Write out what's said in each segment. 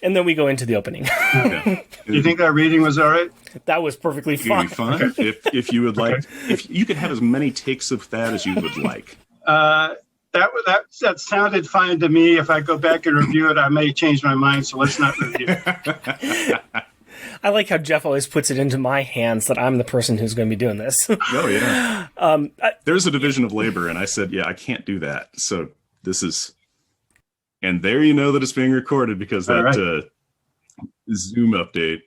And then we go into the opening. Do you think that reading was all right? That was perfectly fine. Okay. If you would like, if you could have as many takes of that as you would like. That sounded fine to me. If I go back and review it, I may change my mind. So let's not review it. I like how Jeff always puts it into my hands that I'm the person who's going to be doing this. Oh, yeah. There's a division of labor, and I said, yeah, I can't do that. So this is... And there you know that it's being recorded because that Zoom update.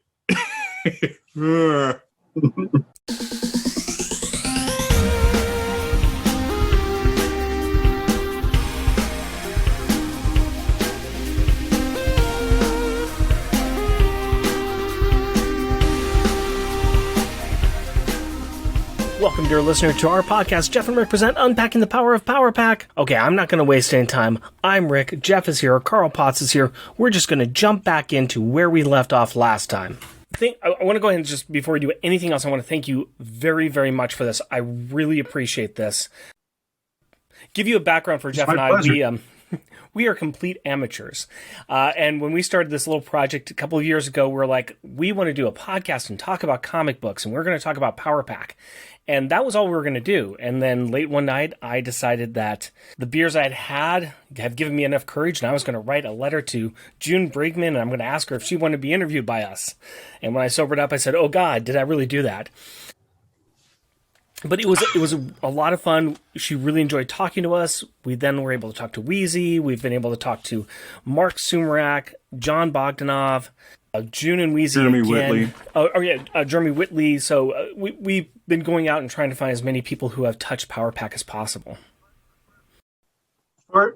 Welcome, dear listener, to our podcast. Jeff and Rick present Unpacking the Power of Power Pack. Okay, I'm not going to waste any time. I'm Rick. Jeff is here. Carl Potts is here. We're just going to jump back into where we left off last time. I want to go ahead and just, before we do anything else, I want to thank you very, very much for this. I really appreciate this. Give you a background for Jeff and I. We are complete amateurs. And when we started this little project a couple of years ago, we're like, we want to do a podcast and talk about comic books, and we're going to talk about Power Pack. And that was all we were going to do. And then late one night, I decided that the beers I had have given me enough courage, and I was going to write a letter to June Brigman, and I'm going to ask her if she wanted to be interviewed by us. And when I sobered up, I said, oh God, did I really do that? But it was a lot of fun. She really enjoyed talking to us. We then were able to talk to Wheezy. We've been able to talk to Mark Sumerak, John Bogdanov, June and Wheezy Jeremy again. Whitley. Jeremy Whitley. So we've been going out and trying to find as many people who have touched Power Pack as possible.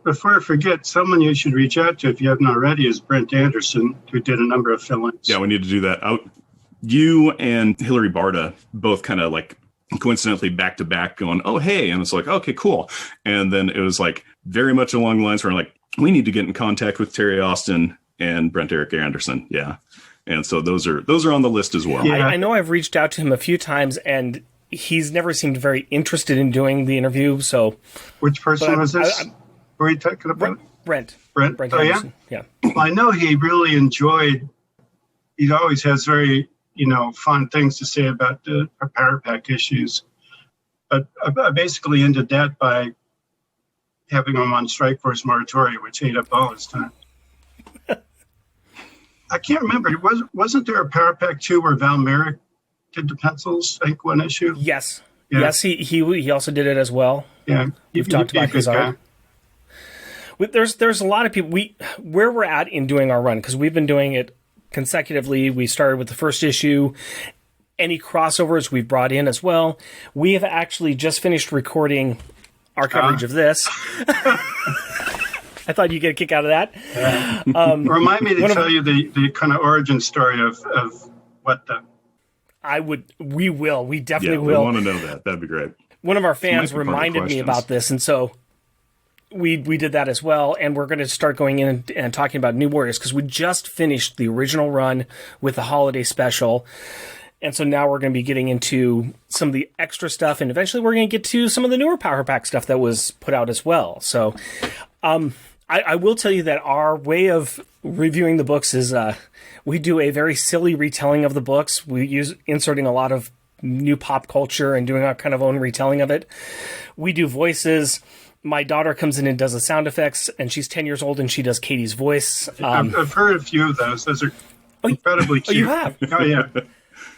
Before I forget, someone you should reach out to if you haven't already is Brent Anderson, who did a number of fill-ins. Yeah, we need to do that. You and Hillary Barta both kind of like coincidentally back to back going, oh, hey. And it's like, okay, cool. And then it was like very much along the lines where like, we need to get in contact with Terry Austin and Brent Eric Anderson. Yeah. And so those are on the list as well. Yeah. I know I've reached out to him a few times and he's never seemed very interested in doing the interview. So which person was this? Were you talking about? Brent Anderson. Yeah. Well, I know he really enjoyed, he always has very, fun things to say about the Power Pack issues. But I basically ended that by having him on Strike Force Moratorium, which ate up all his time. I can't remember. Wasn't there a Power Pack 2 where Val Merrick did the pencils, I think, one issue? Yes. Yeah. Yes, he also did it as well. Yeah. We've talked about his art. There's a lot of people. Where we're at in doing our run, because we've been doing it consecutively. We started with the first issue. Any crossovers we've brought in as well. We have actually just finished recording our coverage of this. I thought you'd get a kick out of that. Remind me to tell you the kind of origin story of what the... We will. We definitely will. We want to know that. That'd be great. One of our fans reminded me about this, and so we did that as well, and we're going to start going in and talking about New Warriors, because we just finished the original run with the holiday special, and so now we're going to be getting into some of the extra stuff, and eventually we're going to get to some of the newer Power Pack stuff that was put out as well. So I will tell you that our way of reviewing the books is we do a very silly retelling of the books. We use inserting a lot of new pop culture and doing our kind of own retelling of it. We do voices. My daughter comes in and does the sound effects, and she's 10 years old, and she does Katie's voice. I've heard a few of those. Those are incredibly cute. Oh, you have? Oh, yeah.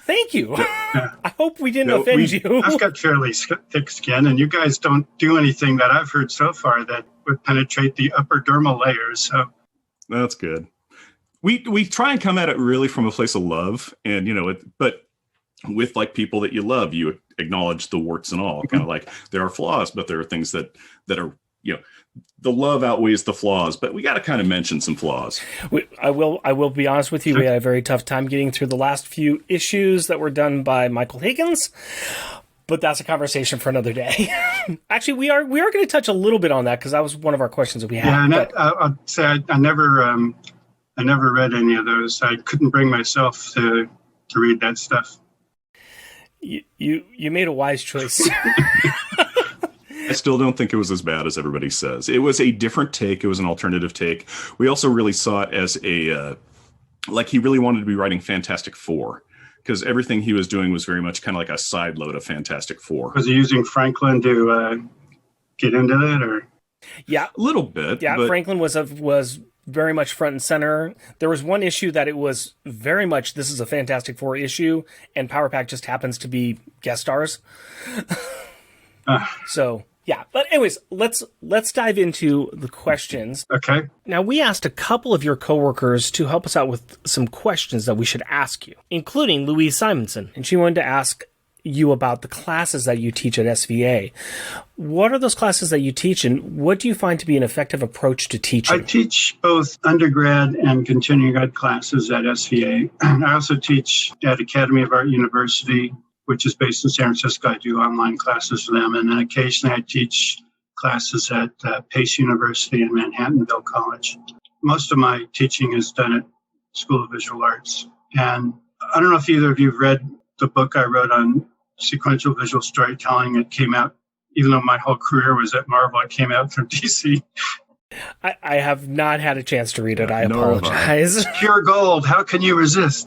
Thank you. Yeah. I hope we didn't offend you. I've got fairly thick skin, and you guys don't do anything that I've heard so far that would penetrate the upper dermal layers. So that's good. We try and come at it really from a place of love, and but with like people that you love, you acknowledge the warts and all. Kind of like there are flaws, but there are things that are the love outweighs the flaws. But we got to kind of mention some flaws. I will be honest with you. We had a very tough time getting through the last few issues that were done by Michael Higgins. But that's a conversation for another day. Actually, we are going to touch a little bit on that because that was one of our questions that we had. Yeah, and I'll say I never read any of those. I couldn't bring myself to read that stuff. You made a wise choice. I still don't think it was as bad as everybody says. It was a different take. It was an alternative take. We also really saw it as like he really wanted to be writing Fantastic Four, because everything he was doing was very much kind of like a side load of Fantastic Four. Was he using Franklin to get into that, or? Yeah, a little bit. Yeah, but Franklin was very much front and center. There was one issue that it was very much, this is a Fantastic Four issue, and Power Pack just happens to be guest stars. So yeah, but anyways, let's dive into the questions. Okay. Now, we asked a couple of your coworkers to help us out with some questions that we should ask you, including Louise Simonson, and she wanted to ask you about the classes that you teach at SVA. What are those classes that you teach, and what do you find to be an effective approach to teaching? I teach both undergrad and continuing ed classes at SVA. I also teach at Academy of Art University, which is based in San Francisco. I do online classes for them. And then occasionally I teach classes at Pace University and Manhattanville College. Most of my teaching is done at School of Visual Arts. And I don't know if either of you have read the book I wrote on sequential visual storytelling. It came out, even though my whole career was at Marvel, it came out from DC. I have not had a chance to read it. I Nor have apologize. Pure gold. How can you resist?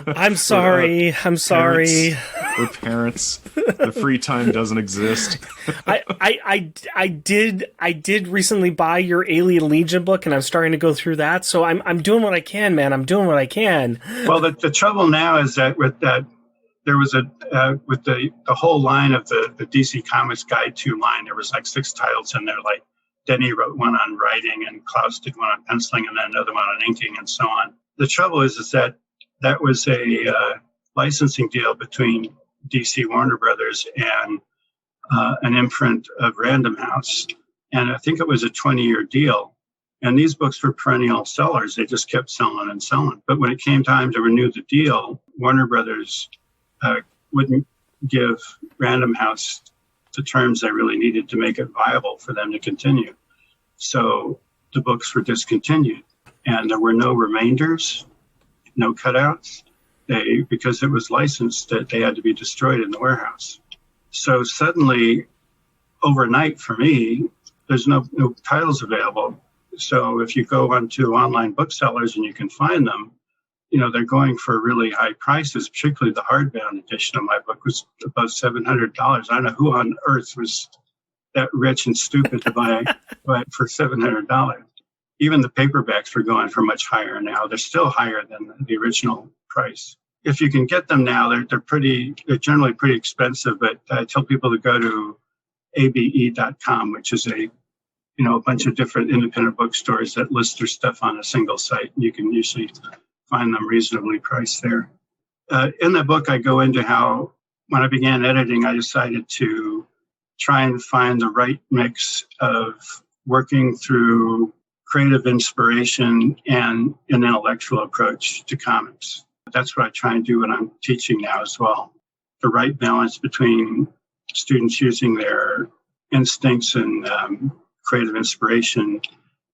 I'm sorry. I'm sorry. We're parents. The free time doesn't exist. I did recently buy your Alien Legion book, and I'm starting to go through that. So I'm doing what I can, man. I'm doing what I can. Well, the trouble now is that with that, there was with the whole line of the DC Comics Guide 2 line, there was like 6 titles in there. Like Denny wrote one on writing, and Klaus did one on penciling, and then another one on inking, and so on. The trouble is that was a licensing deal between DC Warner Brothers and an imprint of Random House. And I think it was a 20-year deal. And these books were perennial sellers. They just kept selling and selling. But when it came time to renew the deal, Warner Brothers wouldn't give Random House the terms they really needed to make it viable for them to continue. So the books were discontinued. And there were no remainders, no cutouts. Because it was licensed, that they had to be destroyed in the warehouse. So suddenly, overnight for me, there's no titles available. So if you go onto online booksellers and you can find them, they're going for really high prices. Particularly the hardbound edition of my book was above $700. I don't know who on earth was that rich and stupid to buy it for $700. Even the paperbacks were going for much higher now. They're still higher than the original price. If you can get them now, they're generally pretty expensive, but I tell people to go to abe.com, which is a bunch of different independent bookstores that list their stuff on a single site. You can usually find them reasonably priced there. In the book, I go into how, when I began editing, I decided to try and find the right mix of working through creative inspiration and an intellectual approach to comics. That's what I try and do when I'm teaching now as well. The right balance between students using their instincts and creative inspiration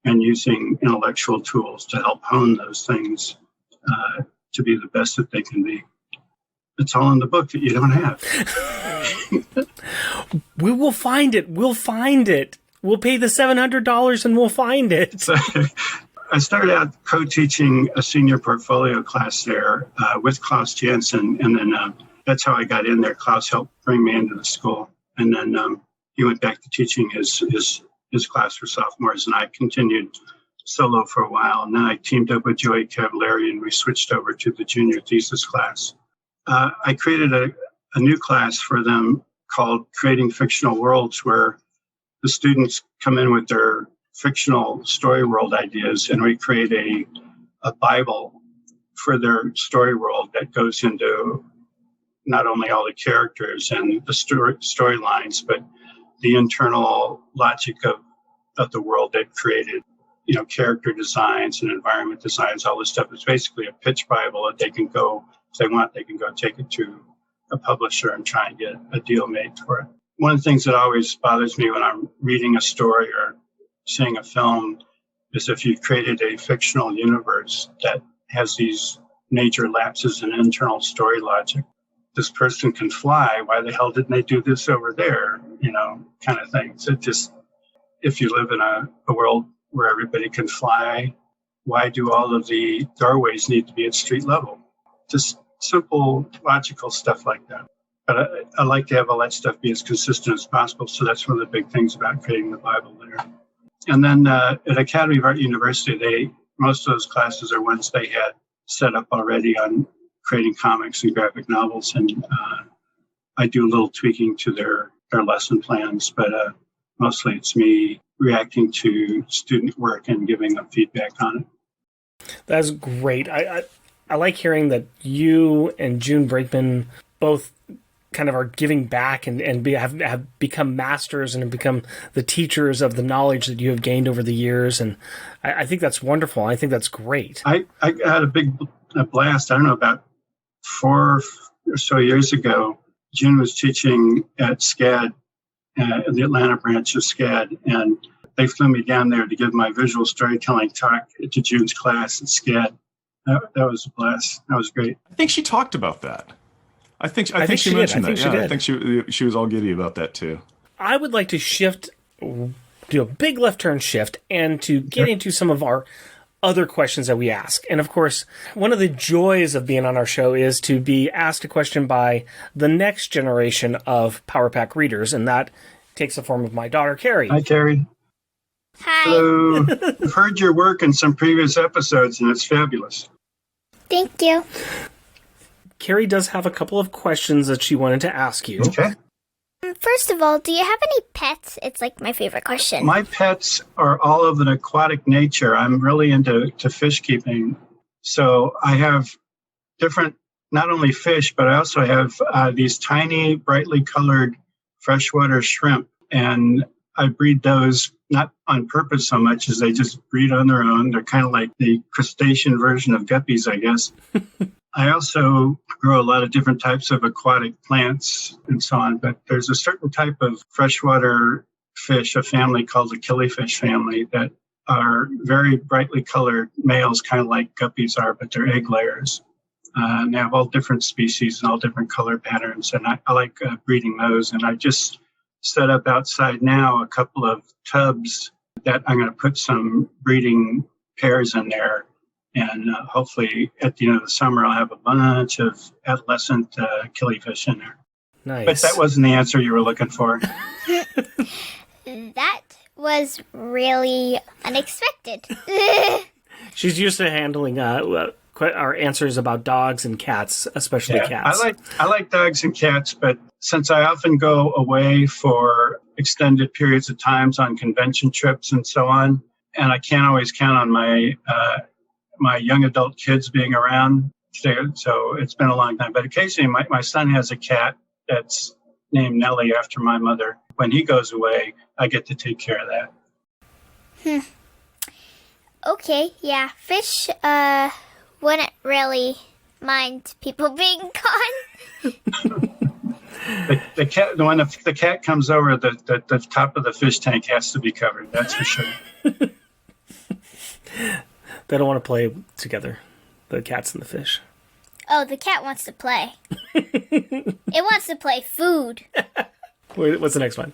and using intellectual tools to help hone those things to be the best that they can be. It's all in the book that you don't have. We will find it. We'll find it. We'll pay the $700 and we'll find it. So, I started out co-teaching a senior portfolio class there with Klaus Jansen, and then that's how I got in there. Klaus helped bring me into the school, and then he went back to teaching his class for sophomores, and I continued solo for a while, and then I teamed up with Joey Cavallari, and we switched over to the junior thesis class. I created a new class for them called Creating Fictional Worlds, where the students come in with their fictional story world ideas, and we create a Bible for their story world that goes into not only all the characters and the storylines, but the internal logic of the world they've created. Character designs and environment designs, all this stuff. It's basically a pitch Bible that they can go, if they want, they can go take it to a publisher and try and get a deal made for it. One of the things that always bothers me when I'm reading a story or seeing a film is if you've created a fictional universe that has these major lapses in internal story logic. This person can fly. Why the hell didn't they do this over there? Kind of thing. So just, if you live in a world where everybody can fly, why do all of the doorways need to be at street level? Just simple, logical stuff like that. But I like to have all that stuff be as consistent as possible. So that's one of the big things about creating the Bible there. And then at Academy of Art University, most of those classes are ones they had set up already on creating comics and graphic novels. And I do a little tweaking to their lesson plans, but mostly it's me reacting to student work and giving them feedback on it. That's great. I like hearing that you and June Brinkman both kind of are giving back and have become masters and have become the teachers of the knowledge that you have gained over the years. And I think that's wonderful. I think that's great. I had a blast. I don't know, about 4 or so years ago, June was teaching at SCAD, the Atlanta branch of SCAD, and they flew me down there to give my visual storytelling talk to June's class at SCAD. That was a blast. That was great. I think she talked about that. I think she mentioned that. I think she was all giddy about that too. I would like to do a big left turn shift and to get into some of our other questions that we ask. And of course, one of the joys of being on our show is to be asked a question by the next generation of Power Pack readers, and that takes the form of my daughter, Carrie. Hi, Carrie. Hi. Hello. I've heard your work in some previous episodes, and it's fabulous. Thank you. Carrie does have a couple of questions that she wanted to ask you. Okay. First of all, do you have any pets? It's like my favorite question. My pets are all of an aquatic nature. I'm really into fish keeping. So I have different, not only fish, but I also have these tiny, brightly colored freshwater shrimp. And I breed those not on purpose so much as they just breed on their own. They're kind of like the crustacean version of guppies, I guess. I also grow a lot of different types of aquatic plants and so on, but there's a certain type of freshwater fish, a family called the killifish family, that are very brightly colored males, kind of like guppies are, but they're egg layers. And they have all different species and all different color patterns, and I like breeding those. And I just set up outside now a couple of tubs that I'm going to put some breeding pairs in there. And hopefully at the end of the summer, I'll have a bunch of adolescent killifish in there. Nice. But that wasn't the answer you were looking for. That was really unexpected. She's used to handling our answers about dogs and cats, especially cats. I like dogs and cats, but since I often go away for extended periods of times on convention trips and so on, and I can't always count on my young adult kids being around, so it's been a long time. But occasionally my son has a cat that's named Nellie after my mother. When he goes away, I get to take care of that. Okay, yeah. Fish wouldn't really mind people being gone. The cat comes over, the top of the fish tank has to be covered. That's for sure. They don't want to play together, the cats and the fish. Oh, the cat wants to play. It wants to play food. What's the next one?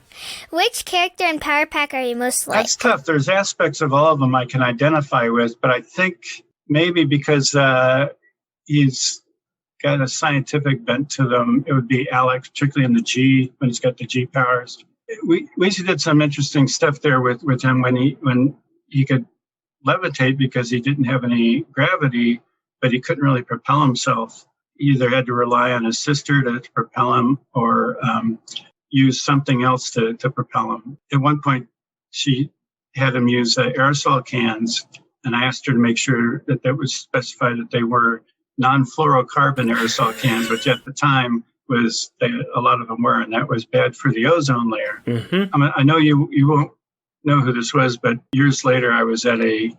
Which character in Power Pack are you most like? That's tough. There's aspects of all of them I can identify with, but I think maybe because he's got a scientific bent to them, it would be Alex, particularly in the G, when he's got the G powers. We did some interesting stuff there with him when he could levitate because he didn't have any gravity, but he couldn't really propel himself. He either had to rely on his sister to propel him or use something else to propel him. At one point, she had him use aerosol cans, and I asked her to make sure that was specified that they were non-fluorocarbon aerosol cans, which at the time a lot of them were, and that was bad for the ozone layer. Mm-hmm. I mean, I know you won't know who this was, but years later I was at a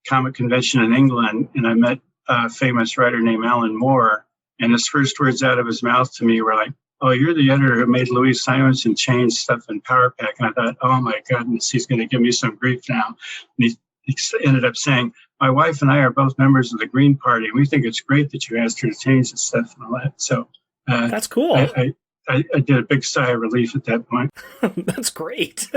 comic convention in England and I met a famous writer named Alan Moore, and his first words out of his mouth to me were like, "Oh, you're the editor who made Louise Simonson change stuff in Power Pack." And I thought, oh my goodness, he's going to give me some grief now. And he ended up saying, "My wife and I are both members of the Green Party, and we think it's great that you asked her to change this stuff and all that." So that's cool. I did a big sigh of relief at that point. That's great.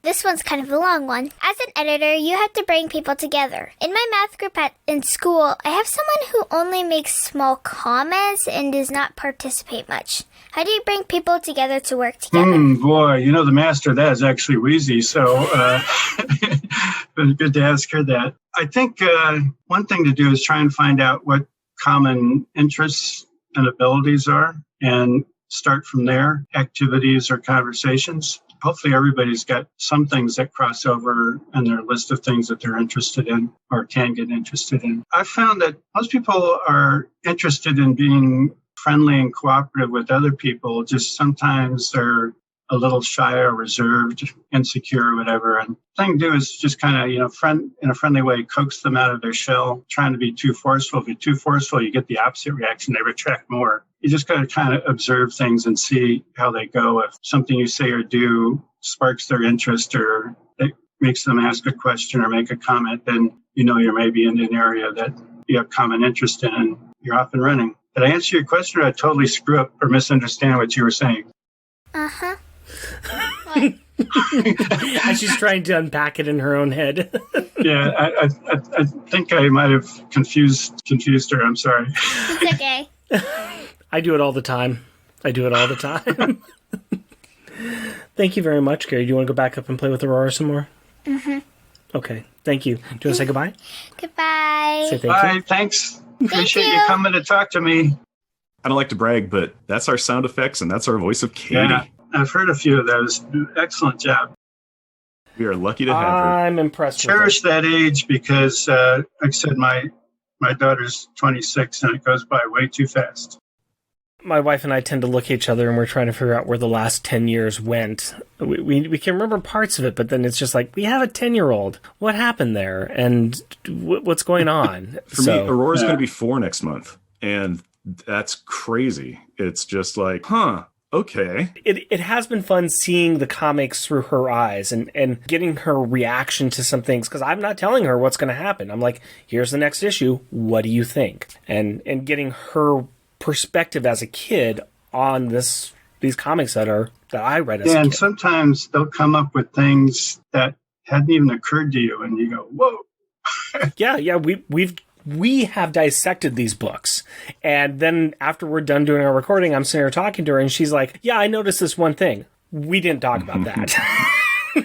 This one's kind of a long one. As an editor, you have to bring people together. In my math group in school, I have someone who only makes small comments and does not participate much. How do you bring people together to work together? Boy, the master of that is actually Wheezy. So good to ask her that. I think one thing to do is try and find out what common interests and abilities are and start from there, activities or conversations. Hopefully everybody's got some things that cross over in their list of things that they're interested in or can get interested in. I've found that most people are interested in being friendly and cooperative with other people, just sometimes they're a little shy or reserved, insecure, or whatever. And the thing to do is just kind of, in a friendly way, coax them out of their shell, trying to be too forceful. If you're too forceful, you get the opposite reaction. They retract more. You just got to kind of observe things and see how they go. If something you say or do sparks their interest or it makes them ask a question or make a comment, then you're maybe in an area that you have common interest in and you're off and running. Did I answer your question or did I totally screw up or misunderstand what you were saying? Uh-huh. As she's trying to unpack it in her own head. Yeah, I think I might have confused her. I'm sorry. It's okay. I do it all the time. Thank you very much, Gary. Do you want to go back up and play with Aurora some more? Mm-hmm. Okay, thank you. Do you want to say goodbye? Goodbye. Say thank Bye, you. thanks. Appreciate you coming to talk to me. I don't like to brag, but that's our sound effects and that's our voice of Katie. Yeah, I've heard a few of those. Excellent job. We are lucky to have her. I'm impressed Cherish that age because, like I said, my daughter's 26 and it goes by way too fast. My wife and I tend to look at each other and we're trying to figure out where the last 10 years went. We can remember parts of it, but then it's just like, we have a 10-year-old. What happened there? And what's going on? For me, Aurora's going to be 4 next month. And that's crazy. It's just like, okay. It has been fun seeing the comics through her eyes and getting her reaction to some things, because I'm not telling her what's going to happen. I'm like, here's the next issue. What do you think? And getting her perspective as a kid on these comics that I read as a kid. And sometimes they'll come up with things that hadn't even occurred to you, and you go, whoa. Yeah, we have dissected these books, and then after we're done doing our recording, I'm sitting here talking to her, and she's like, yeah, I noticed this one thing. We didn't talk about that.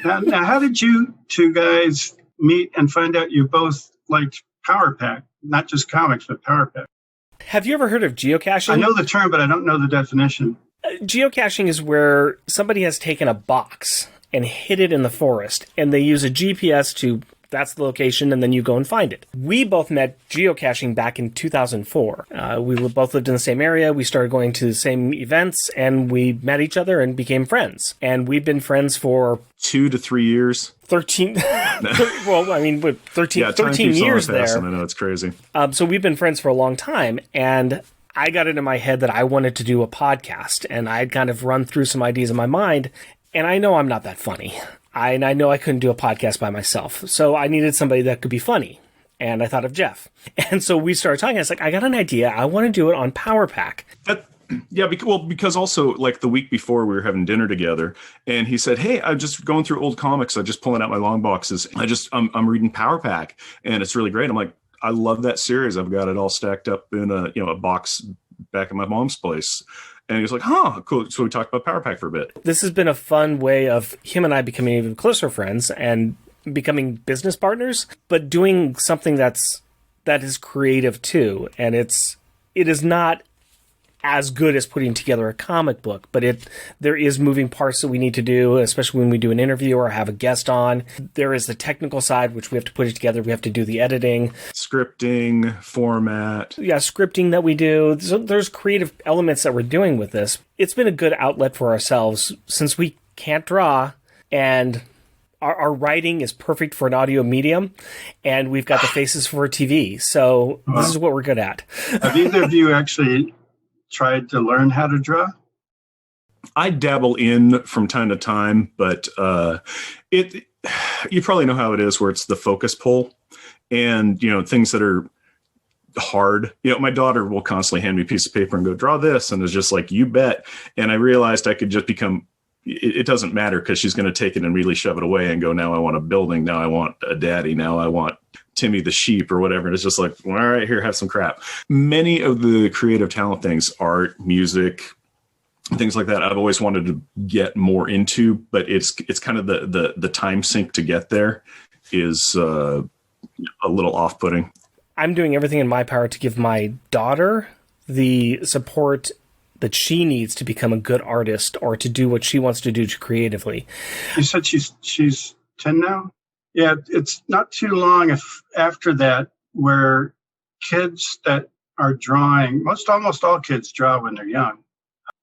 Now, how did you two guys meet and find out you both liked Power Pack? Not just comics, but Power Pack. Have you ever heard of geocaching? I know the term, but I don't know the definition. Geocaching is where somebody has taken a box and hid it in the forest, and they use a GPS to, that's the location, and then you go and find it. We both met geocaching back in 2004. We both lived in the same area. We started going to the same events, and we met each other and became friends. And we've been friends for 2 to 3 years. 13 well, I mean, 13 years there. I know, it's crazy. So we've been friends for a long time, and I got it in my head that I wanted to do a podcast, and I'd kind of run through some ideas in my mind, and I know I'm not that funny. I know I couldn't do a podcast by myself, so I needed somebody that could be funny, and I thought of Jeff. And so we started talking. I was like, I got an idea. I want to do it on Power Pack. Yeah, because also, like, the week before we were having dinner together, and he said, hey, I'm just going through old comics. I'm just pulling out my long boxes. I'm reading Power Pack, and it's really great. I'm like, I love that series. I've got it all stacked up in a box back at my mom's place. And he was like, cool. So we talked about Power Pack for a bit. This has been a fun way of him and I becoming even closer friends and becoming business partners, but doing something that is creative too. And it is not as good as putting together a comic book, but there is moving parts that we need to do, especially when we do an interview or have a guest on. There is the technical side, which we have to put it together. We have to do the editing. Scripting, format. Yeah, scripting that we do. So there's creative elements that we're doing with this. It's been a good outlet for ourselves since we can't draw, and our writing is perfect for an audio medium, and we've got the faces for a TV. So this is what we're good at. Have either of you actually tried to learn how to draw? I dabble in from time to time, but you probably know how it is where it's the focus pull, and things that are hard. My daughter will constantly hand me a piece of paper and go, draw this. And it's just like, you bet. And I realized I could just become, it doesn't matter because she's going to take it and really shove it away and go, now I want a building. Now I want a daddy. Now I want Timmy the sheep or whatever. And it's just like, well, all right, here, have some crap. Many of the creative talent things, art, music, things like that, I've always wanted to get more into, but it's kind of the time sink to get there is a little off-putting. I'm doing everything in my power to give my daughter the support that she needs to become a good artist or to do what she wants to do creatively. You said she's 10 now? Yeah, it's not too long after that where kids that are drawing, almost all kids draw when they're young.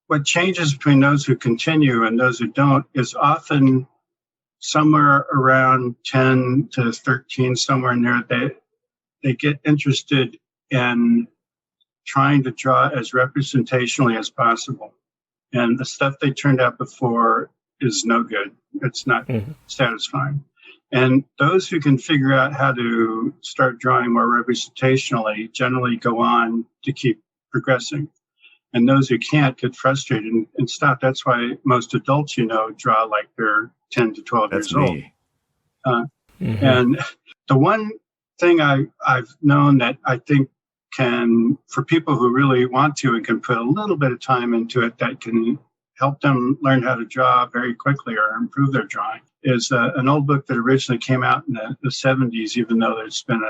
What changes between those who continue and those who don't is often somewhere around 10 to 13, somewhere in there, they get interested in trying to draw as representationally as possible. And the stuff they turned out before is no good. It's not satisfying. And those who can figure out how to start drawing more representationally generally go on to keep progressing. And those who can't get frustrated and stop. That's why most adults, draw like they're 10 to 12 That's years me. old. And the one thing I've known that I think can, for people who really want to and can put a little bit of time into it, that can help them learn how to draw very quickly or improve their drawing, is an old book that originally came out in the 70s, even though there's been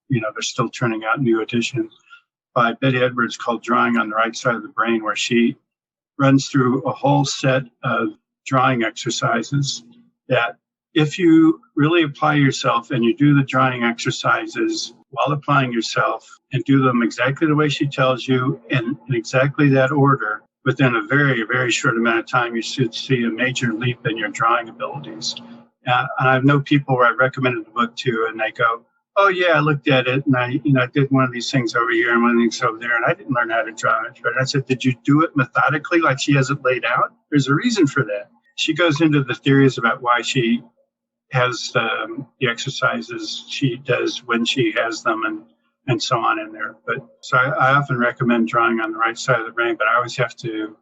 they're still turning out new editions, by Betty Edwards, called Drawing on the Right Side of the Brain, where she runs through a whole set of drawing exercises that if you really apply yourself and you do the drawing exercises while applying yourself and do them exactly the way she tells you in exactly that order, within a very, very short amount of time, you should see a major leap in your drawing abilities. And I know people where I recommended the book to, and they go, oh, yeah, I looked at it, and I did one of these things over here and one of these things over there, and I didn't learn how to draw it. But I said, did you do it methodically like she has it laid out? There's a reason for that. She goes into the theories about why she has the exercises she does when she has them and so on in there. But so I often recommend drawing on the right side of the brain, but I always have to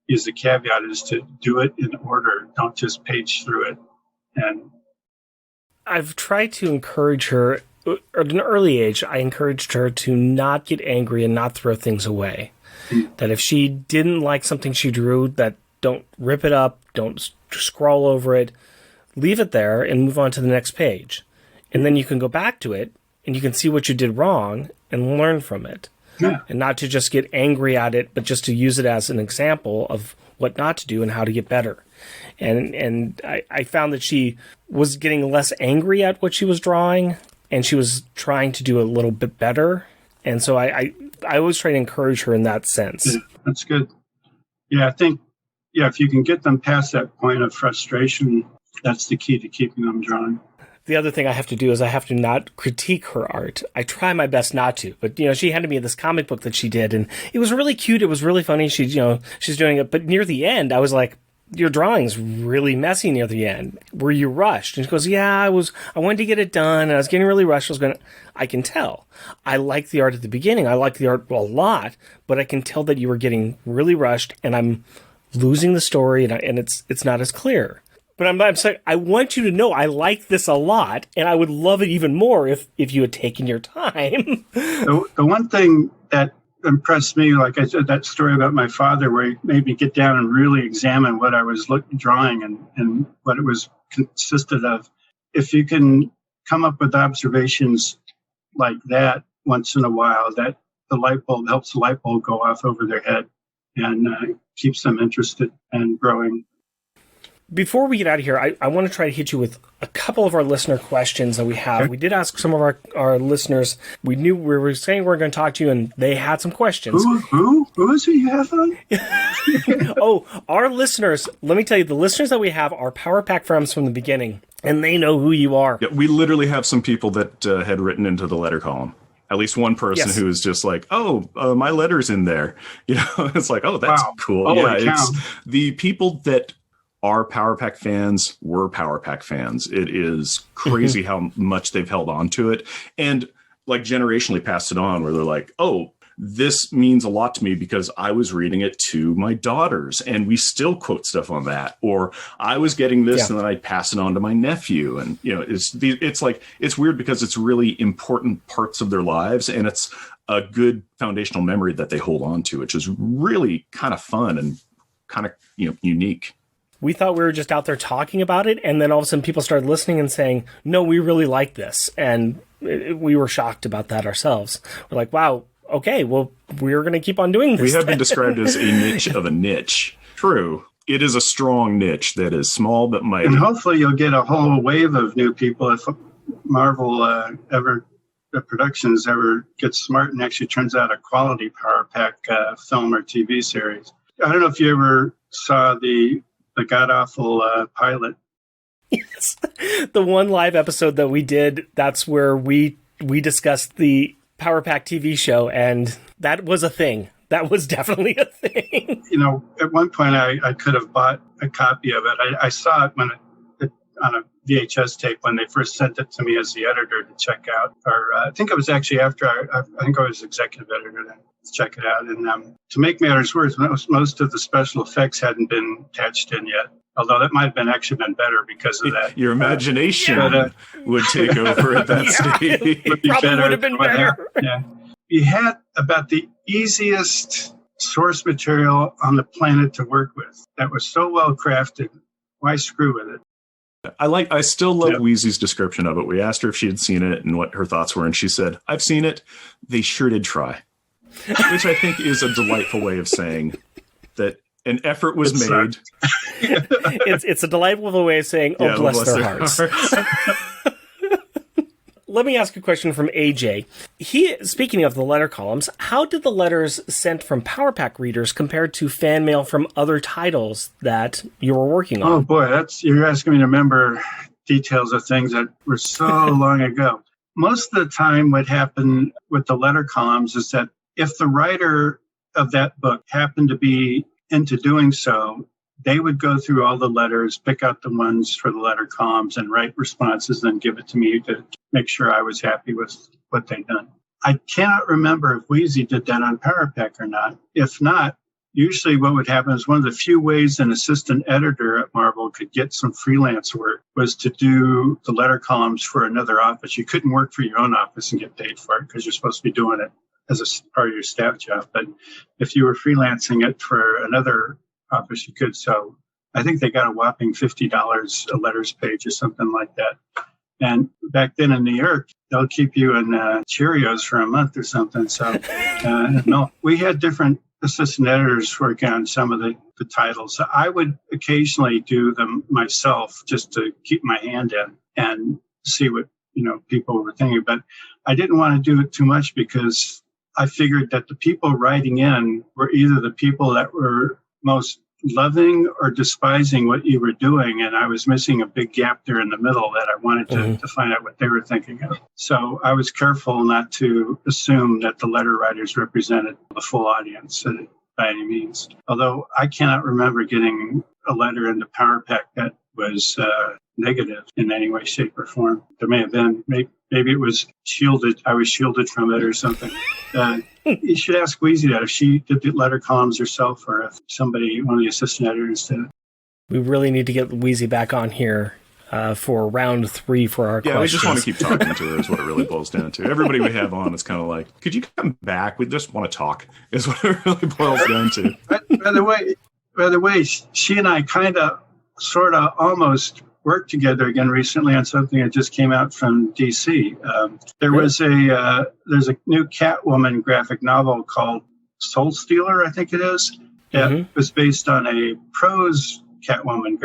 use the caveat is to do it in order. Don't just page through it. And I've tried to encourage her, at an early age, I encouraged her to not get angry and not throw things away. That if she didn't like something she drew, that don't rip it up, don't scroll over it, leave it there and move on to the next page. And then you can go back to it and you can see what you did wrong and learn from it. Yeah. And not to just get angry at it, but just to use it as an example of what not to do and how to get better. And I found that she was getting less angry at what she was drawing, and she was trying to do a little bit better. And so I always try to encourage her in that sense. Yeah, that's good. Yeah, I think, if you can get them past that point of frustration, that's the key to keeping them drawing. The other thing I have to do is I have to not critique her art. I try my best not to, but she handed me this comic book that she did, and it was really cute. It was really funny. She's doing it, but near the end, I was like, "Your drawing's really messy near the end. Were you rushed?" And she goes, "Yeah, I wanted to get it done, and I was getting really rushed. I can tell. I like the art at the beginning. I like the art a lot, but I can tell that you were getting really rushed, and I'm losing the story, and it's not as clear." But I'm saying, I want you to know I like this a lot, and I would love it even more if you had taken your time. The one thing that impressed me, like I said, that story about my father, where he made me get down and really examine what I was drawing and what it was consisted of. If you can come up with observations like that once in a while, that helps the light bulb go off over their head and keeps them interested and growing. Before we get out of here, I want to try to hit you with a couple of our listener questions that we have. Okay. We did ask some of our listeners. We knew we were saying we were going to talk to you, and they had some questions. Who is it you have on? Oh, our listeners. Let me tell you, the listeners that we have are Power Pack friends from the beginning, and they know who you are. Yeah, we literally have some people that had written into the letter column. At least one person who was just like, my letter's in there. It's like, oh, that's cool. Holy cow. It's the people that are Power Pack fans were Power Pack fans. It is crazy how much they've held on to it. And like generationally passed it on, where they're like, oh, this means a lot to me because I was reading it to my daughters and we still quote stuff on that. Or I was getting this and then I'd pass it on to my nephew. And, it's like, it's weird because it's really important parts of their lives. And it's a good foundational memory that they hold on to, which is really kind of fun and kind of, unique. We thought we were just out there talking about it. And then all of a sudden people started listening and saying, no, we really like this. And we were shocked about that ourselves. We're like, wow. Okay, well, we're going to keep on doing this. We have been described as a niche of a niche. True. It is a strong niche that is small but mighty. And hopefully you'll get a whole wave of new people if Marvel the productions ever gets smart and actually turns out a quality Power Pack film or TV series. I don't know if you ever saw the god-awful pilot. Yes. The one live episode that we did, that's where we discussed the Power Pack TV show, and that was a thing. That was definitely a thing. At one point I could have bought a copy of it. I saw it on a VHS tape when they first sent it to me as the editor to check out. Or I think it was actually after I think I was executive editor to check it out. And to make matters worse, most of the special effects hadn't been attached in yet. Although that might have actually been better because of that. Your imagination would take over at that stage. Would have been better. Yeah. You had about the easiest source material on the planet to work with. That was so well crafted. Why screw with it? I still love Wheezy's description of it. We asked her if she had seen it and what her thoughts were, and she said, "I've seen it. They sure did try," which I think is a delightful way of saying that an effort was made. It's a delightful way of saying, "Oh, bless their hearts." Let me ask a question from AJ. Speaking of the letter columns, how did the letters sent from Power Pack readers compare to fan mail from other titles that you were working on? Oh boy, you're asking me to remember details of things that were so long ago. Most of the time what happened with the letter columns is that if the writer of that book happened to be into doing so, they would go through all the letters, pick out the ones for the letter columns and write responses, then give it to me to make sure I was happy with what they'd done. I cannot remember if Wheezy did that on Power Pack or not. If not, usually what would happen is one of the few ways an assistant editor at Marvel could get some freelance work was to do the letter columns for another office. You couldn't work for your own office and get paid for it because you're supposed to be doing it as a part of your staff job. But if you were freelancing it for another office, you could. So I think they got a whopping $50 a letters page or something like that. And back then in New York, they'll keep you in Cheerios for a month or something. So no, we had different assistant editors working on some of the titles. So I would occasionally do them myself just to keep my hand in and see what people were thinking. But I didn't want to do it too much because I figured that the people writing in were either the people that were most loving or despising what you were doing, and I was missing a big gap there in the middle that I wanted to find out what they were thinking of. So I was careful not to assume that the letter writers represented the full audience by any means. Although I cannot remember getting a letter in the Power Pack that was negative in any way, shape, or form. There may have been. Maybe it was shielded. I was shielded from it or something. You should ask Wheezy that if she did the letter columns herself or if one of the assistant editors did it. We really need to get Wheezy back on here for round 3 for our questions. Yeah, we just want to keep talking to her is what it really boils down to. Everybody we have on is kind of like, could you come back? We just want to talk is what it really boils down to. By the way, she and I kind of, sort of, almost worked together again recently on something that just came out from DC. There's a new Catwoman graphic novel called Soul Stealer, I think it is. That was based on a prose Catwoman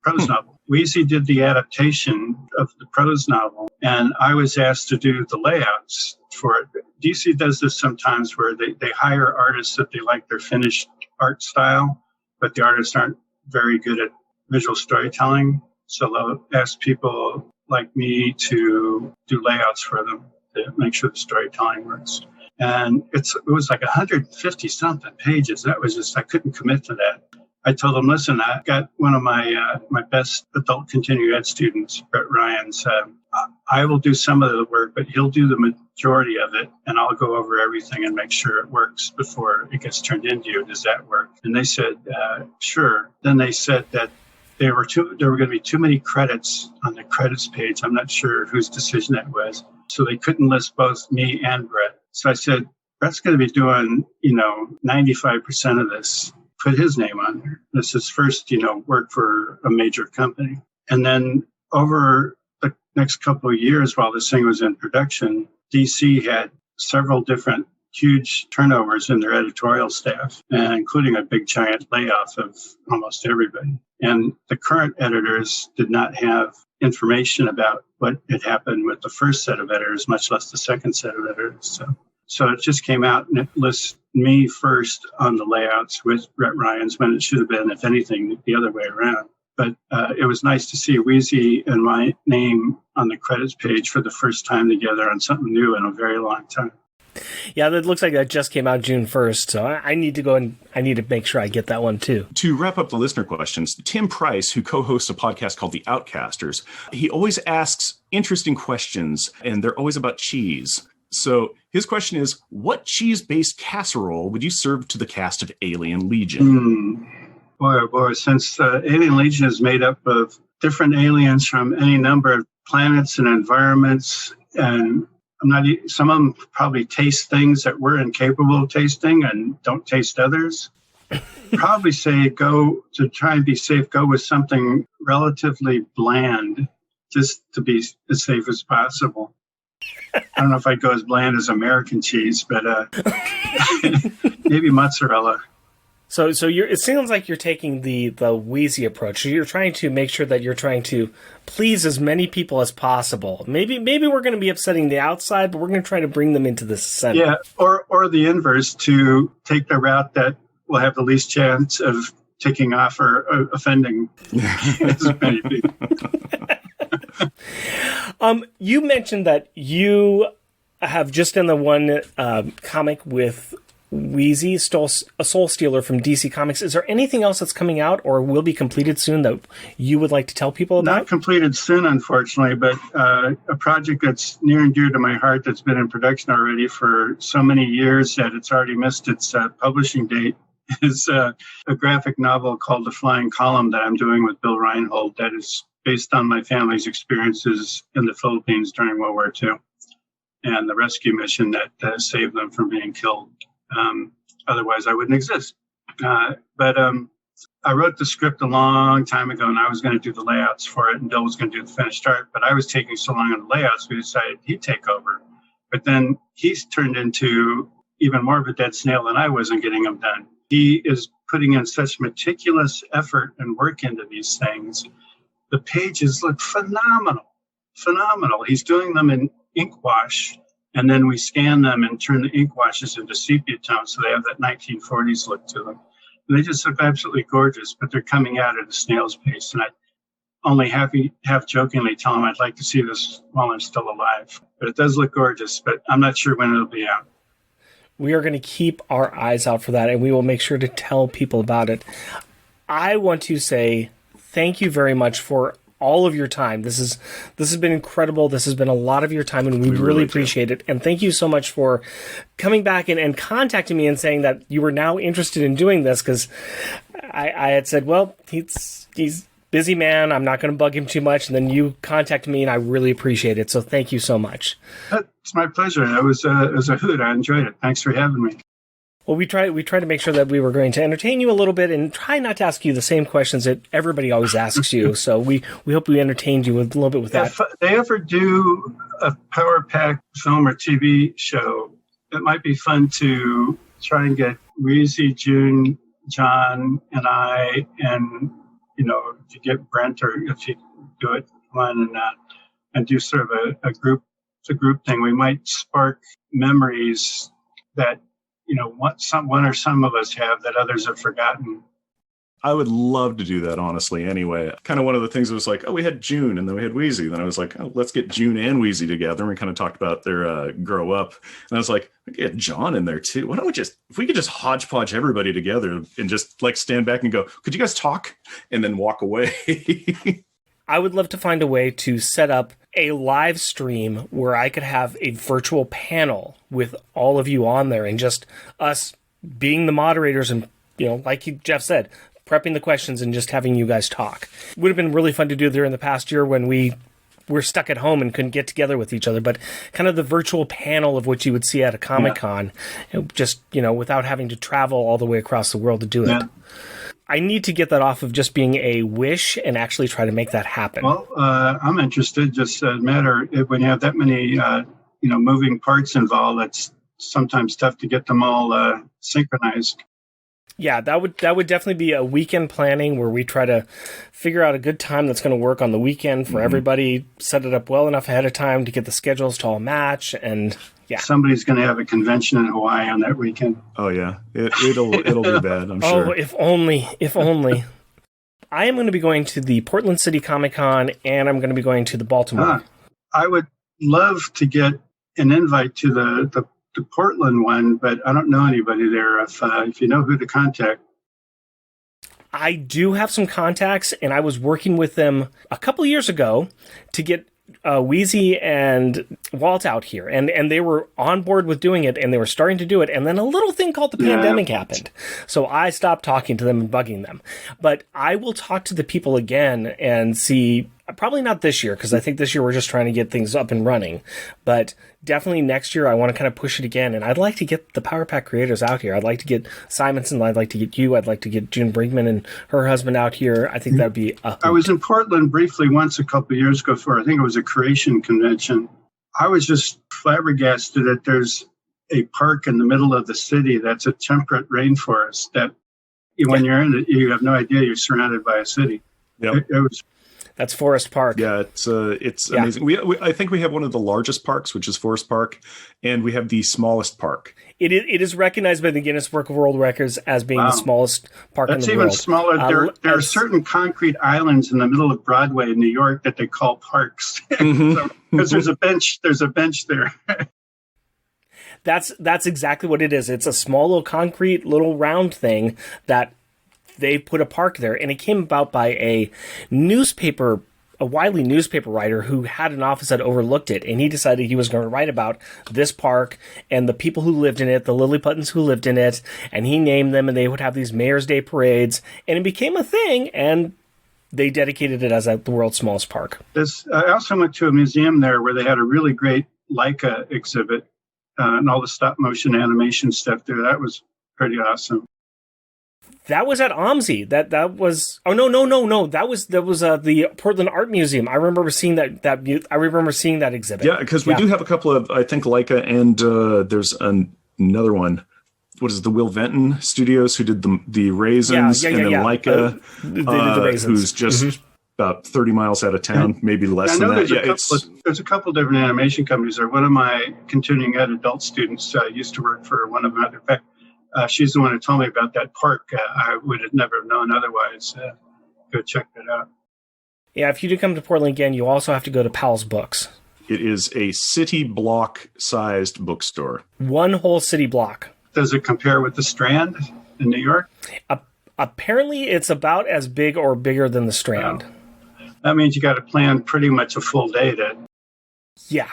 prose novel. Wheezy did the adaptation of the prose novel, and I was asked to do the layouts for it. DC does this sometimes where they hire artists that they like their finished art style, but the artists aren't very good at visual storytelling. So they'll ask people like me to do layouts for them to make sure the storytelling works. And it was like 150 something pages. That was just, I couldn't commit to that. I told them, listen, I got one of my best adult continuing ed students, Brett Ryan, said, I will do some of the work, but he'll do the majority of it, and I'll go over everything and make sure it works before it gets turned into you. Does that work? And they said, sure. Then they said that there were going to be too many credits on the credits page. I'm not sure whose decision that was. So they couldn't list both me and Brett. So I said, Brett's going to be doing, 95% of this. Put his name on there. This is first, work for a major company. And then over the next couple of years while this thing was in production, DC had several different huge turnovers in their editorial staff, including a big giant layoff of almost everybody. And the current editors did not have information about what had happened with the first set of editors, much less the second set of editors. So it just came out and it lists me first on the layouts with Brett Ryan's when it should have been, if anything, the other way around. But it was nice to see Wheezy and my name on the credits page for the first time together on something new in a very long time. Yeah, that looks like that just came out June 1st, so I need to go and I need to make sure I get that one too. To wrap up the listener questions, Tim Price, who co-hosts a podcast called The Outcasters, he always asks interesting questions, and they're always about cheese. So his question is, what cheese-based casserole would you serve to the cast of Alien Legion? Boy, oh boy, since Alien Legion is made up of different aliens from any number of planets and environments, and some of them probably taste things that we're incapable of tasting and don't taste others. Probably say to try and be safe, go with something relatively bland, just to be as safe as possible. I don't know if I'd go as bland as American cheese, but maybe mozzarella. So it sounds like you're taking the Wheezy approach. So you're trying to make sure that you're trying to please as many people as possible. Maybe we're going to be upsetting the outside, but we're going to try to bring them into the center. Yeah, or the inverse, to take the route that will have the least chance of ticking off or offending as many people. You mentioned that you have just done the one comic with Wheezy, a Soul Stealer from DC Comics. Is there anything else that's coming out or will be completed soon that you would like to tell people about? Not completed soon, unfortunately, but a project that's near and dear to my heart that's been in production already for so many years that it's already missed its publishing date is a graphic novel called The Flying Column that I'm doing with Bill Reinhold that is based on my family's experiences in the Philippines during World War II and the rescue mission that saved them from being killed. Otherwise, I wouldn't exist. But I wrote the script a long time ago, and I was going to do the layouts for it, and Bill was going to do the finished art. But I was taking so long on the layouts, we decided he'd take over. But then he's turned into even more of a dead snail than I was in getting them done. He is putting in such meticulous effort and work into these things. The pages look phenomenal. He's doing them in ink wash. And then we scan them and turn the ink washes into sepia tones so they have that 1940s look to them. And they just look absolutely gorgeous, but they're coming out at a snail's pace. And I only half jokingly tell them I'd like to see this while I'm still alive. But it does look gorgeous, but I'm not sure when it'll be out. We are going to keep our eyes out for that, and we will make sure to tell people about it. I want to say thank you very much for all of your time. This has been incredible. This has been a lot of your time, and we really appreciate it. And thank you so much for coming back and contacting me and saying that you were now interested in doing this, because I had said, well, he's busy man. I'm not going to bug him too much. And then you contacted me, and I really appreciate it. So thank you so much. It's my pleasure. It was a hoot. I enjoyed it. Thanks for having me. Well, we try to make sure that we were going to entertain you a little bit and try not to ask you the same questions that everybody always asks you. So we hope we entertained you a little bit with that. If they ever do a Power Pack film or TV show, it might be fun to try and get Wheezy, June, John, and I, and if you get Brent, or if you do it, one and do sort of a group thing. We might spark memories that one or some of us have that others have forgotten. I would love to do that, honestly, anyway. Kind of one of the things was like, we had June and then we had Wheezy. Then I was like, let's get June and Wheezy together. And we kind of talked about their grow up. And I was like, we get John in there too. Why don't if we could just hodgepodge everybody together and just like stand back and go, could you guys talk? And then walk away. I would love to find a way to set up a live stream where I could have a virtual panel with all of you on there and just us being the moderators and, like Jeff said, prepping the questions and just having you guys talk. It would have been really fun to do during the past year when we were stuck at home and couldn't get together with each other, but kind of the virtual panel of what you would see at a Comic-Con, just, without having to travel all the way across the world to do it. Yeah. I need to get that off of just being a wish and actually try to make that happen. Well, I'm interested. Just a matter when you have that many, moving parts involved, it's sometimes tough to get them all synchronized. Yeah, that would definitely be a weekend planning where we try to figure out a good time that's going to work on the weekend for everybody, set it up well enough ahead of time to get the schedules to all match, and yeah. Somebody's going to have a convention in Hawaii on that weekend. Oh yeah, it'll be bad, I'm sure. Oh, if only. I am going to be going to the Portland City Comic-Con, and I'm going to be going to the Baltimore. I would love to get an invite to the Portland one, but I don't know anybody there. If you know who to contact. I do have some contacts, and I was working with them a couple years ago to get Wheezy and Walt out here, and they were on board with doing it, and they were starting to do it, and then a little thing called the pandemic happened. So I stopped talking to them and bugging them. But I will talk to the people again and see, probably not this year, because I think this year we're just trying to get things up and running, but definitely next year I want to kind of push it again, and I'd like to get the Power Pack creators out here. I'd like to get Simonson, I'd like to get you, I'd like to get June Brinkman and her husband out here. I think that'd be I was in Portland briefly once a couple of years ago for, I think it was a creation convention. I was just flabbergasted that there's a park in the middle of the city that's a temperate rainforest that when you're in it, you have no idea you're surrounded by a city. Yep. That's Forest Park. Yeah, it's amazing. I think we have one of the largest parks, which is Forest Park, and we have the smallest park. It is recognized by the Guinness Book of World Records as being the smallest park in the world. That's even smaller. There are certain concrete islands in the middle of Broadway in New York that they call parks because there's a bench. There's a bench there. That's exactly what it is. It's a small little concrete little round thing that they put a park there, and it came about by a widely newspaper writer who had an office that overlooked it, and he decided he was going to write about this park and the people who lived in it, the Lilliputtons who lived in it, and he named them, and they would have these Mayor's Day parades, and it became a thing, and they dedicated it as the world's smallest park. I also went to a museum there where they had a really great Leica exhibit and all the stop motion animation stuff there. That was pretty awesome. That was at OMSI. That was. Oh no. That was the Portland Art Museum. I remember seeing that. I remember seeing that exhibit. Yeah, because we do have a couple of, I think, Leica, and there's another one. What is it, the Will Venton Studios who did the Raisins, and then Leica, they did the Raisins. Who's just about 30 miles out of town, maybe less than that. There's a couple different animation companies there. One of my continuing ed adult students used to work for one of them. In fact, she's the one who told me about that park. I would have never known otherwise. Go check that out. Yeah, if you do come to Portland again, you also have to go to Powell's Books. It is a city block-sized bookstore. One whole city block. Does it compare with the Strand in New York? Apparently, it's about as big or bigger than the Strand. Oh. That means you got to plan pretty much a full day to... Yeah.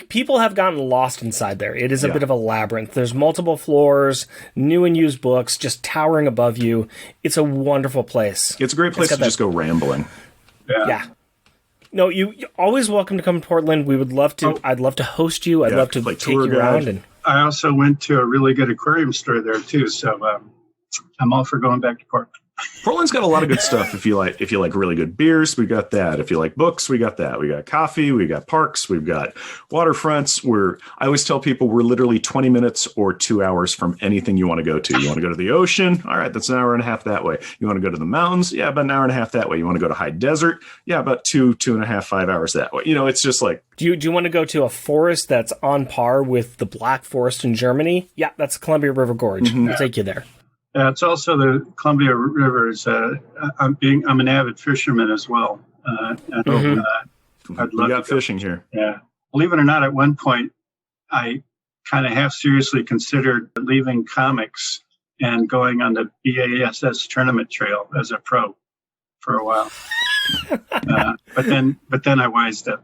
People have gotten lost inside there. It is a bit of a labyrinth. There's multiple floors, new and used books just towering above you. It's a wonderful place. It's a great place to just go rambling. Yeah. No, you're always welcome to come to Portland. We would love to. I'd love to host you. I'd love to take you around. And I also went to a really good aquarium store there too. So I'm all for going back to Portland. Portland's got a lot of good stuff. If you like really good beers, we got that. If you like books, we got that. We got coffee, we got parks, we've got waterfronts. I always tell people we're literally 20 minutes or 2 hours from anything you want to go to. You want to go to the ocean? All right, that's an hour and a half that way. You want to go to the mountains? Yeah, about an hour and a half that way. You want to go to high desert? Yeah, about 2.5, 5 hours that way. It's just like... Do you want to go to a forest that's on par with the Black Forest in Germany? Yeah, that's Columbia River Gorge. I'll take you there. It's also the Columbia River. I'm an avid fisherman as well. I'd love we got fishing here. Yeah. Believe it or not, at one point, I kind of half seriously considered leaving comics and going on the BASS tournament trail as a pro for a while. But then I wised up.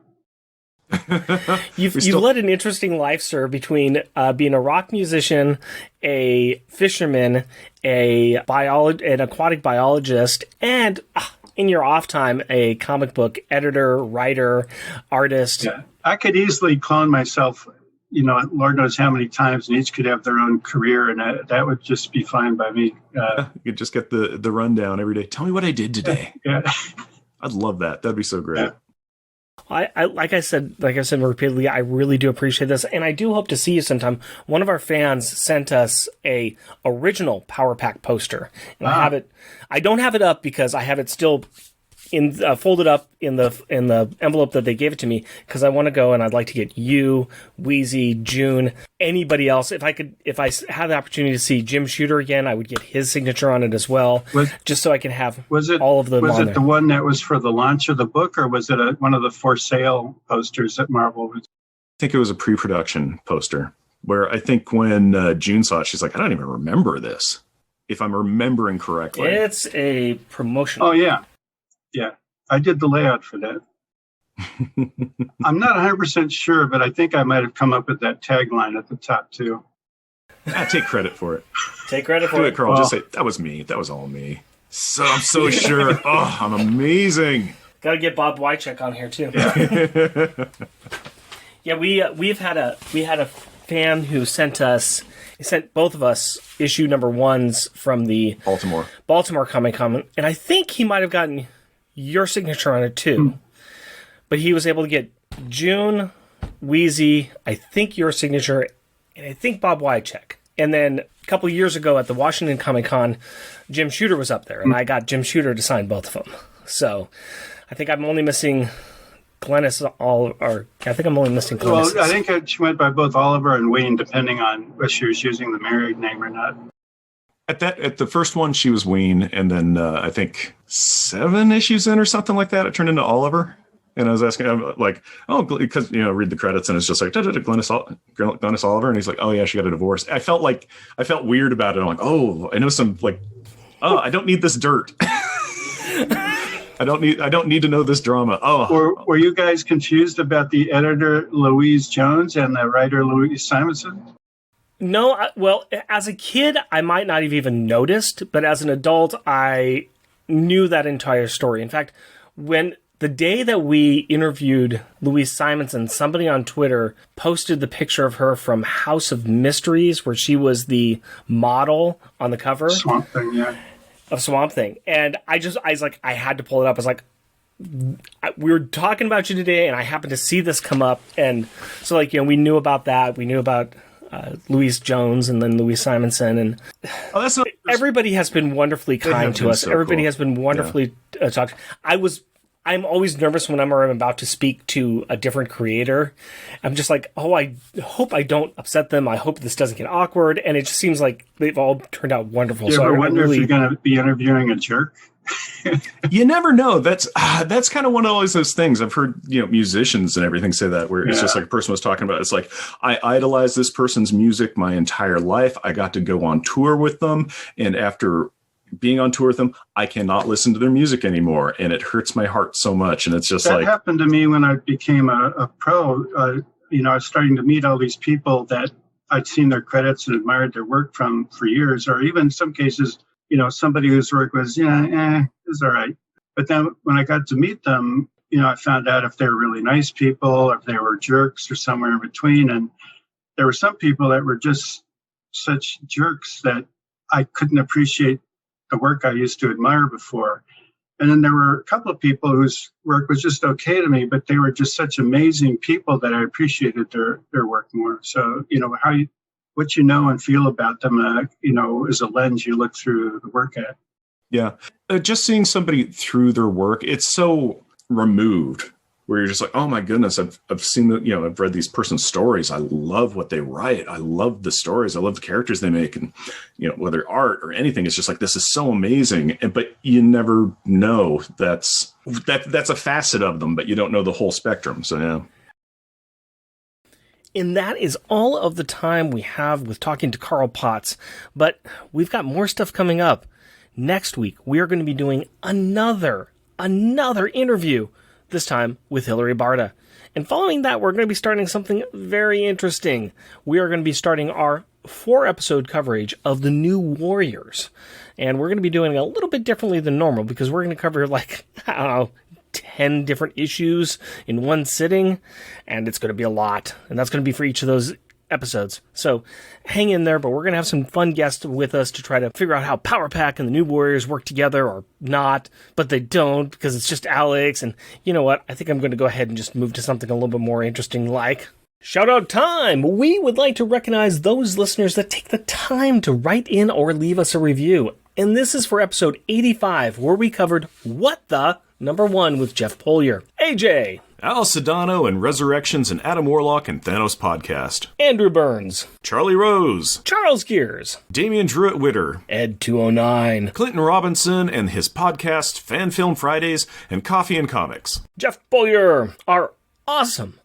You've led an interesting life, sir, between being a rock musician, a fisherman, an aquatic biologist, and in your off time, a comic book editor, writer, artist. Yeah. I could easily clone myself, Lord knows how many times, and each could have their own career, and that would just be fine by me. You could just get the rundown every day. Tell me what I did today. Yeah. I'd love that. That'd be so great. Yeah. I like I said repeatedly, I really do appreciate this, and I do hope to see you sometime. One of our fans sent us a original Power Pack poster, and I have it. I don't have it up because I have it still in folded up in the envelope that they gave it to me, because I want to go and I'd like to get you, Wheezy, June, anybody else. If I had the opportunity to see Jim Shooter again, I would get his signature on it as well, just so I can have all of them. Was it the one that was for the launch of the book, or was it one of the for sale posters that Marvel was? I think it was a pre-production poster where I think when June saw it, she's like, I don't even remember this, if I'm remembering correctly. It's a promotion. Oh, yeah. Yeah, I did the layout for that. I'm not 100% sure, but I think I might have come up with that tagline at the top, too. Take credit for it. Take credit for it, Carl. Just say, that was me. That was all me. So I'm so sure. Oh, I'm amazing. Got to get Bob Wycheck on here, too. Yeah, we had a fan who sent both of us issue number 1s from the Baltimore Comic Con, and I think he might have gotten your signature on it too. But he was able to get June, Wheezy, I think your signature, and I think Bob Wycheck. And then a couple of years ago at the Washington Comic Con, Jim Shooter was up there, and I got Jim Shooter to sign both of them. So I think I'm only missing Glennis Well, I think she went by both Oliver and Wayne, depending on if she was using the married name or not. At the first one, she was Ween, and then I think 7 issues in or something like that, it turned into Oliver. And I was asking, I'm like, because read the credits, and it's just like Glennis Oliver, and he's like, oh yeah, she got a divorce. I felt weird about it. I'm like, I know some I don't need this dirt. I don't need to know this drama. Were you guys confused about the editor Louise Jones and the writer Louise Simonson? No, well, as a kid, I might not have even noticed, but as an adult, I knew that entire story. In fact, when the day that we interviewed Louise Simonson, somebody on Twitter posted the picture of her from House of Mysteries, where she was the model on the cover. Swamp Thing, yeah. Of Swamp Thing. And I was like, I had to pull it up. I was like, we were talking about you today, and I happened to see this come up. And so, we knew about that. We knew about Louise Jones and then Louise Simonson, and everybody has been wonderfully kind to us. Everybody has been wonderfully talked. I'm always nervous when I'm about to speak to a different creator. I'm just like, I hope I don't upset them. I hope this doesn't get awkward. And it just seems like they've all turned out wonderful. You ever wonder if you're going to be interviewing a jerk? You never know. That's kind of one of always those things. I've heard musicians and everything say that, where it's just like a person was talking about. It's like, I idolized this person's music my entire life. I got to go on tour with them, and after being on tour with them, I cannot listen to their music anymore, and it hurts my heart so much. And it's just that happened to me when I became a pro. I was starting to meet all these people that I'd seen their credits and admired their work from for years, or even in some cases, somebody whose work was, it's all right. But then when I got to meet them, I found out if they were really nice people, or if they were jerks, or somewhere in between. And there were some people that were just such jerks that I couldn't appreciate the work I used to admire before. And then there were a couple of people whose work was just okay to me, but they were just such amazing people that I appreciated their work more. So, what you know and feel about them, is a lens you look through the work at. Yeah. Just seeing somebody through their work, it's so removed, where you're just like, oh my goodness, I've seen I've read these person's stories. I love what they write. I love the stories. I love the characters they make. And, whether art or anything, it's just like, this is so amazing. But you never know that's a facet of them, but you don't know the whole spectrum. So, yeah. And that is all of the time we have with talking to Carl Potts. But we've got more stuff coming up. Next week, we are going to be doing another another interview, this time with Hilary Barta. And following that, we're going to be starting something very interesting. We are going to be starting our 4-episode coverage of The New Warriors. And we're going to be doing it a little bit differently than normal because we're going to cover, 10 different issues in one sitting. And it's going to be a lot. And that's going to be for each of those episodes. So hang in there, but we're going to have some fun guests with us to try to figure out how Power Pack and the New Warriors work together or not, but they don't because it's just Alex. And you know what? I think I'm going to go ahead and just move to something a little bit more interesting like shout out time. We would like to recognize those listeners that take the time to write in or leave us a review. And this is for episode 85, where we covered What the #1 with Jeff Polier. AJ. Al Sedano and Resurrections and Adam Warlock and Thanos Podcast. Andrew Burns. Charlie Rose. Charles Gears. Damian Druitt-Witter. Ed 209. Clinton Robinson and his podcast Fan Film Fridays and Coffee and Comics. Jeff Polier, our awesome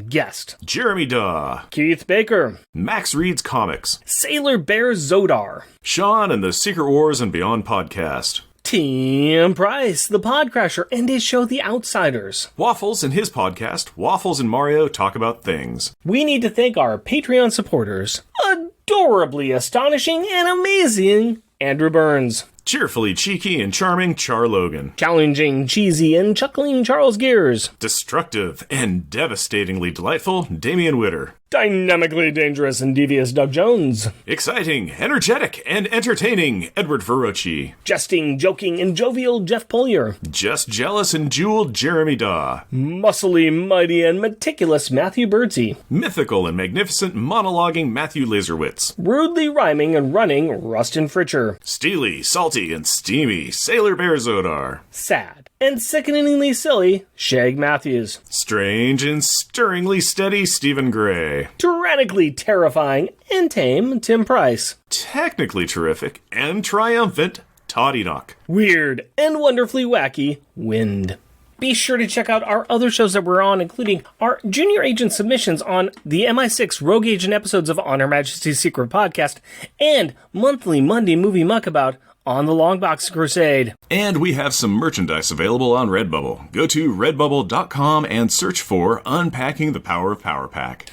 guest. Jeremy Daw. Keith Baker. Max Reads Comics. Sailor Bear Zodar. Sean and the Secret Wars and Beyond Podcast. Tim Price, the Podcrasher, and his show The Outsiders. Waffles and his podcast, Waffles and Mario Talk About Things. We need to thank our Patreon supporters, adorably astonishing and amazing Andrew Burns. Cheerfully cheeky and charming Char Logan. Challenging, cheesy, and chuckling Charles Gears. Destructive and devastatingly delightful Damian Witter. Dynamically dangerous and devious Doug Jones. Exciting, energetic, and entertaining Edward Verocci. Jesting, joking, and jovial Jeff Polier. Just jealous and jeweled Jeremy Daw. Muscly, mighty, and meticulous Matthew Birdsey. Mythical and magnificent monologuing Matthew Laserwitz. Rudely rhyming and running Rustin Fritcher. Steely, salty, and steamy Sailor Bear Zodar. Sad and sickeningly silly Shag Matthews. Strange and stirringly steady Stephen Gray. Tyrannically terrifying and tame Tim Price. Technically terrific and triumphant Todd Enoch. Weird and wonderfully wacky Wind. Be sure to check out our other shows that we're on, including our Junior Agent submissions on the MI6 Rogue Agent episodes of On Her Majesty's Secret Podcast and monthly Monday Movie Muckabout on the Longbox Crusade. And we have some merchandise available on Redbubble. Go to redbubble.com and search for Unpacking the Power of Power Pack.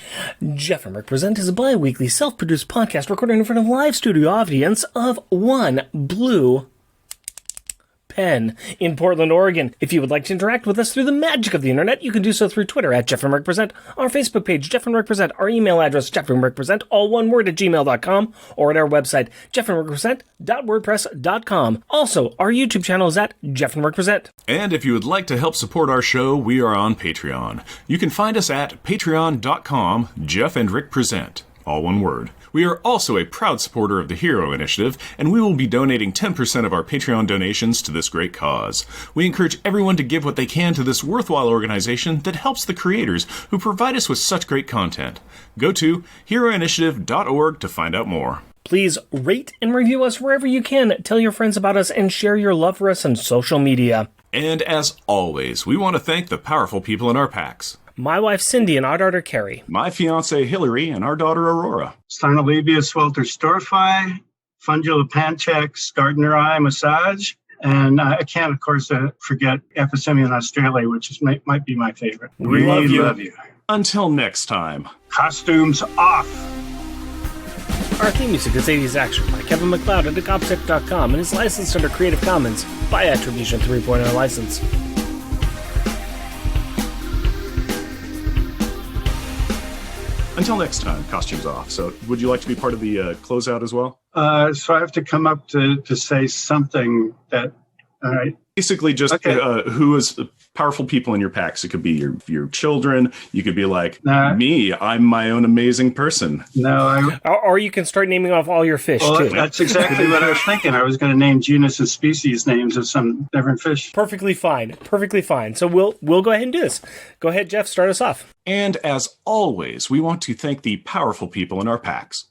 Jeff and Rick Present is a bi-weekly self-produced podcast recorded in front of a live studio audience of one blue pen in Portland, Oregon. If you would like to interact with us through the magic of the internet, you can do so through Twitter at Jeff and Rick Present, our Facebook page, Jeff and Rick Present, our email address, jeffandrickpresent, all one word at gmail.com, or at our website, jeffandrickpresent.wordpress.com. Also, our YouTube channel is at Jeff and Rick Present. And if you would like to help support our show, we are on Patreon. You can find us at patreon.com, Jeff and Rick Present, all one word. We are also a proud supporter of the Hero Initiative, and we will be donating 10% of our Patreon donations to this great cause. We encourage everyone to give what they can to this worthwhile organization that helps the creators who provide us with such great content. Go to heroinitiative.org to find out more. Please rate and review us wherever you can. Tell your friends about us and share your love for us on social media. And as always, we want to thank the powerful people in our packs. My wife Cindy and our daughter Carrie. My fiancée Hillary and our daughter Aurora. Steinolabius Welter Storfi, Fungula Panchex, Gardner Eye Massage, and I can't, of course, forget Epicemium in Australia, which might be my favorite. We love you. Until next time. Costumes off. Our theme music is 80s Action by Kevin MacLeod at Decoptech.com and is licensed under Creative Commons by Attribution 3.0 license. Until next time, costumes off. So would you like to be part of the closeout as well? So I have to come up to say something that, all right. Basically just who is powerful people in your packs. It could be your children. You could be like, me, I'm my own amazing person. No, Or you can start naming off all your fish, too. That's exactly what I was thinking. I was going to name genus and species names of some different fish. Perfectly fine. So we'll go ahead and do this. Go ahead, Jeff, start us off. And as always, we want to thank the powerful people in our packs.